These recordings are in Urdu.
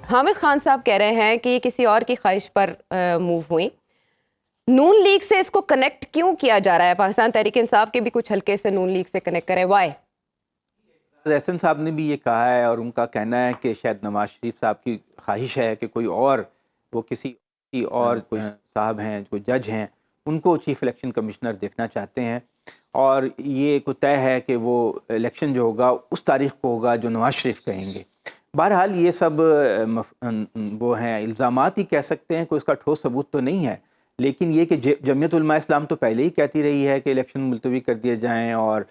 حامد خان صاحب کہہ رہے ہیں کہ یہ کسی اور کی خواہش پر موو ہوئی. نون لیگ سے اس کو کنیکٹ کیوں کیا جا رہا ہے؟ پاکستان تحریک انصاف کے بھی کچھ حلقے سے نون لیگ سے کنیکٹ کرے. وائی؟ احسن صاحب نے بھی یہ کہا ہے اور ان کا کہنا ہے کہ شاید نواز شریف صاحب کی خواہش ہے کہ کوئی اور وہ کسی اور کوئی صاحب ہیں کوئی جج ہیں ان کو چیف الیکشن کمشنر دیکھنا چاہتے ہیں، اور یہ کوئی طے ہے کہ وہ الیکشن جو ہوگا اس تاریخ کو ہوگا جو نواز شریف کہیں گے. بہرحال یہ سب وہ ہیں الزامات ہی کہہ سکتے ہیں، کوئی اس کا ٹھوس ثبوت تو نہیں ہے، لیکن یہ کہ جمعیت علماء اسلام تو پہلے ہی کہتی رہی ہے کہ الیکشن ملتوی کر دیے جائیں، اور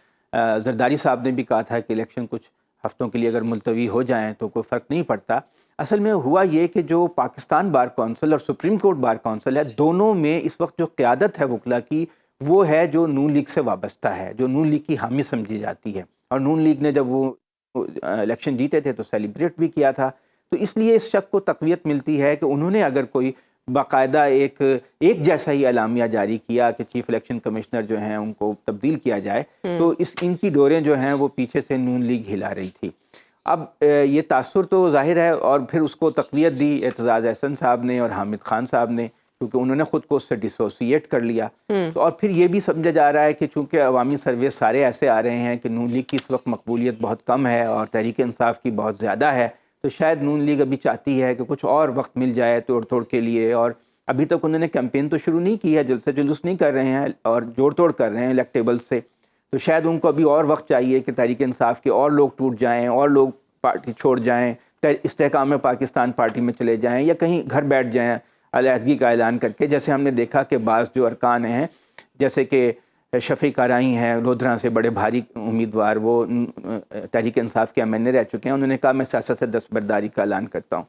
زرداری صاحب نے بھی کہا تھا کہ الیکشن کچھ ہفتوں کے لیے اگر ملتوی ہو جائیں تو کوئی فرق نہیں پڑتا. اصل میں ہوا یہ کہ جو پاکستان بار کونسل اور سپریم کورٹ بار کونسل ہے، دونوں میں اس وقت جو قیادت ہے وکلا کی وہ ہے جو نون لیگ سے وابستہ ہے، جو نون لیگ کی حامی سمجھی جاتی ہے. اور نون لیگ نے جب وہ الیکشن جیتے تھے تو سیلیبریٹ بھی کیا تھا، تو اس لیے اس شک کو تقویت ملتی ہے کہ انہوں نے اگر کوئی باقاعدہ ایک جیسا ہی اعلامیہ جاری کیا کہ چیف الیکشن کمشنر جو ہیں ان کو تبدیل کیا جائے، تو ان کی ڈوریں جو ہیں وہ پیچھے سے نون لیگ ہلا رہی تھی. اب یہ تاثر تو ظاہر ہے، اور پھر اس کو تقویت دی اعتزاز احسن صاحب نے اور حامد خان صاحب نے، کیونکہ انہوں نے خود کو اس سے ڈسوسیٹ کر لیا. اور پھر یہ بھی سمجھا جا رہا ہے کہ چونکہ عوامی سروے سارے ایسے آ رہے ہیں کہ نون لیگ کی اس وقت مقبولیت بہت کم ہے اور تحریک انصاف کی بہت زیادہ ہے، تو شاید نون لیگ ابھی چاہتی ہے کہ کچھ اور وقت مل جائے توڑ کے لیے. اور ابھی تک انہوں نے کیمپین تو شروع نہیں کی ہے، جلسہ جلوس نہیں کر رہے ہیں اور جوڑ توڑ کر رہے ہیں الیکٹیبل سے، تو شاید ان کو ابھی اور وقت چاہیے کہ تحریک انصاف کے اور لوگ ٹوٹ جائیں اور لوگ پارٹی چھوڑ جائیں، استحکام پاکستان پارٹی میں چلے جائیں یا کہیں گھر بیٹھ جائیں علیحدگی کا اعلان کر کے. جیسے ہم نے دیکھا کہ بعض جو ارکان ہیں جیسے کہ شفیق آرائی ہیں لودھراں سے بڑے بھاری امیدوار، وہ تحریک انصاف کے ایم این اے رہ چکے ہیں، انہوں نے کہا میں سیاست سے دستبرداری کا اعلان کرتا ہوں.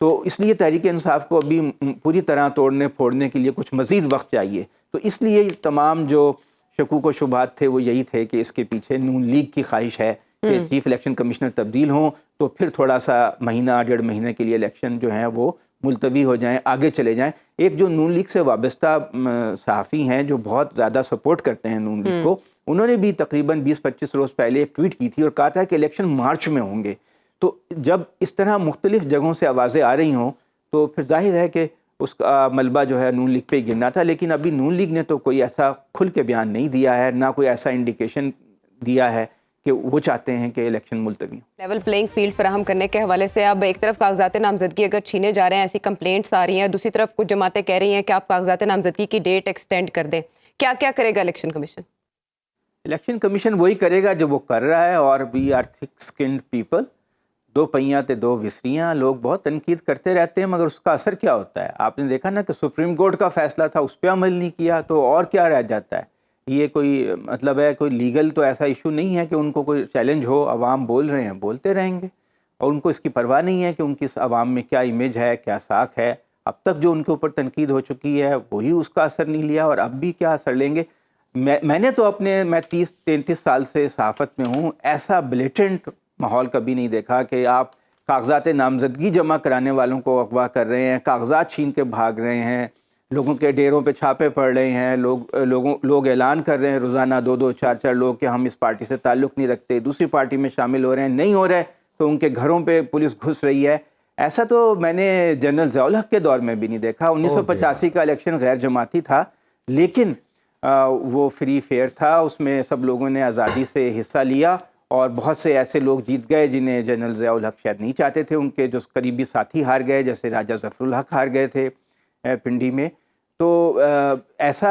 تو اس لیے تحریک انصاف کو ابھی پوری طرح توڑنے پھوڑنے کے لیے کچھ مزید وقت چاہیے. تو اس لیے تمام جو شکوک و شبہات تھے وہ یہی تھے کہ اس کے پیچھے نون لیگ کی خواہش ہے کہ چیف الیکشن کمشنر تبدیل ہوں تو پھر تھوڑا سا مہینہ 1.5 مہینے کے لیے الیکشن جو ہیں وہ ملتوی ہو جائیں، آگے چلے جائیں. ایک جو نون لیگ سے وابستہ صحافی ہیں جو بہت زیادہ سپورٹ کرتے ہیں نون لیگ کو، انہوں نے بھی تقریباً 20-25 روز پہلے ایک ٹویٹ کی تھی اور کہا تھا کہ الیکشن مارچ میں ہوں گے. تو جب اس طرح مختلف جگہوں سے آوازیں آ رہی ہوں تو پھر ظاہر ہے کہ اس کا ملبہ جو ہے نون لیگ پہ ہی گرنا تھا. لیکن ابھی نون لیگ نے تو کوئی ایسا کھل کے بیان نہیں دیا ہے، نہ کوئی ایسا انڈیکیشن دیا ہے کہ وہ چاہتے ہیں کہ الیکشن ملتوی ہو. لیول پلینگ فیلڈ فراہم کرنے کے حوالے سے اب ایک طرف کاغذات نامزدگی اگر چھینے جا رہے ہیں، ایسی کمپلینٹس آ رہی ہیں، دوسری طرف کچھ جماعتیں کہہ رہی ہیں کہ آپ کاغذات نامزدگی کی ڈیٹ ایکسٹینڈ کر دیں. کیا کرے گا الیکشن کمیشن؟ الیکشن کمیشن وہی کرے گا جو وہ کر رہا ہے، اور وی آر تھک سکنڈ پیپل، 2 پہیاں تے 2 وسریاں. لوگ بہت تنقید کرتے رہتے ہیں مگر اس کا اثر کیا ہوتا ہے؟ آپ نے دیکھا نا کہ سپریم کورٹ کا فیصلہ تھا، اس پہ عمل نہیں کیا، تو اور کیا رہ جاتا ہے؟ یہ کوئی مطلب ہے کوئی لیگل تو ایسا ایشو نہیں ہے کہ ان کو کوئی چیلنج ہو. عوام بول رہے ہیں، بولتے رہیں گے، اور ان کو اس کی پرواہ نہیں ہے کہ ان کی اس عوام میں کیا امیج ہے، کیا ساکھ ہے. اب تک جو ان کے اوپر تنقید ہو چکی ہے وہی اس کا اثر نہیں لیا، اور اب بھی کیا اثر لیں گے؟ میں نے تو میں 30-33 سال سے صحافت میں ہوں، ایسا بلیٹنٹ ماحول کبھی نہیں دیکھا کہ آپ کاغذات نامزدگی جمع کرانے والوں کو اغوا کر رہے ہیں، کاغذات چھین کے بھاگ رہے ہیں، لوگوں کے ڈیروں پہ چھاپے پڑ رہے ہیں، لوگ اعلان کر رہے ہیں روزانہ 2-2 4-4 لوگ کہ ہم اس پارٹی سے تعلق نہیں رکھتے، دوسری پارٹی میں شامل ہو رہے ہیں، نہیں ہو رہے تو ان کے گھروں پہ پولیس گھس رہی ہے. ایسا تو میں نے جنرل ضیاء الحق کے دور میں بھی نہیں دیکھا. 1985 کا الیکشن غیر جماعتی تھا لیکن وہ فری فیئر تھا، اس میں سب لوگوں نے آزادی سے حصہ لیا، اور بہت سے ایسے لوگ جیت گئے جنہیں جنرل ضیاء الحق شاید نہیں چاہتے تھے، ان کے جو قریبی ساتھی ہار گئے، جیسے راجہ ظفر الحق ہار گئے تھے پنڈی میں. تو ایسا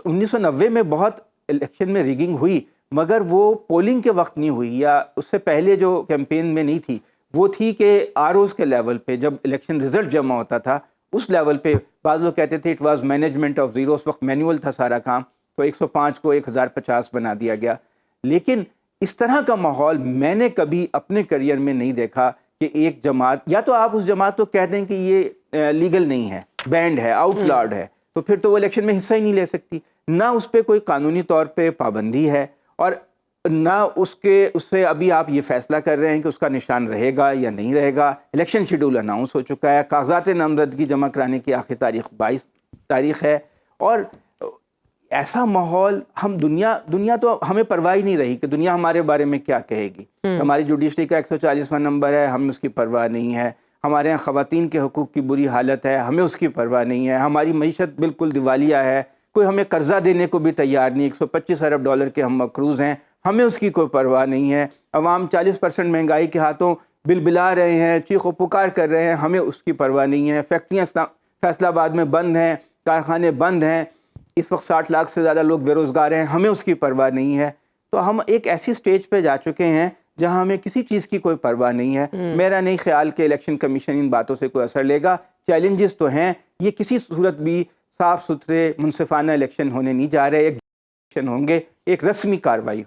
1990 میں بہت الیکشن میں ریگنگ ہوئی، مگر وہ پولنگ کے وقت نہیں ہوئی، یا اس سے پہلے جو کیمپین میں نہیں تھی، وہ تھی کہ آرઓز کے لیول پہ جب الیکشن رزلٹ جمع ہوتا تھا اس لیول پہ بعض لوگ کہتے تھے it was management of zero, اس وقت مینول تھا سارا کام، تو 105 کو 1050 بنا دیا گیا. لیکن اس طرح کا ماحول میں نے کبھی اپنے کریئر میں نہیں دیکھا کہ ایک جماعت، یا تو آپ اس جماعت کو کہہ دیں کہ یہ لیگل نہیں ہے، بینڈ ہے، آؤٹ لارڈ ہے، تو پھر تو وہ الیکشن میں حصہ ہی نہیں لے سکتی. نہ اس پہ کوئی قانونی طور پہ پابندی ہے، اور نہ اس سے ابھی آپ یہ فیصلہ کر رہے ہیں کہ اس کا نشان رہے گا یا نہیں رہے گا. الیکشن شیڈول اناؤنس ہو چکا ہے، کاغذات نامزدگی جمع کرانے کی آخری تاریخ 22 تاریخ ہے، اور ایسا ماحول ہم دنیا تو ہمیں پرواہ ہی نہیں رہی کہ دنیا ہمارے بارے میں کیا کہے گی. ہماری جوڈیشری کا 140واں نمبر ہے، ہم اس کی پرواہ نہیں ہے. ہمارے یہاں خواتین کے حقوق کی بری حالت ہے، ہمیں اس کی پرواہ نہیں ہے، ہماری معیشت بالکل دیوالیہ ہے، کوئی ہمیں قرضہ دینے کو بھی تیار نہیں، 125 ارب ڈالر کے ہم مقروض ہیں، ہمیں اس کی کوئی پرواہ نہیں ہے، عوام 40% مہنگائی کے ہاتھوں بلبلا رہے ہیں، چیخ و پکار کر رہے ہیں، ہمیں اس کی پرواہ نہیں ہے، فیکٹریاں فیصل آباد میں بند ہیں، کارخانے بند ہیں، اس وقت 60 لاکھ سے زیادہ لوگ بے روزگار ہیں، ہمیں اس کی پرواہ نہیں ہے۔ تو ہم ایک ایسی سٹیج پہ جا چکے ہیں جہاں ہمیں کسی چیز کی کوئی پرواہ نہیں ہے۔ میرا نہیں خیال کہ الیکشن کمیشن ان باتوں سے کوئی اثر لے گا۔ چیلنجز تو ہیں، یہ کسی صورت بھی صاف ستھرے منصفانہ الیکشن ہونے نہیں جا رہے، ایک الیکشن ہوں گے، ایک رسمی کارروائی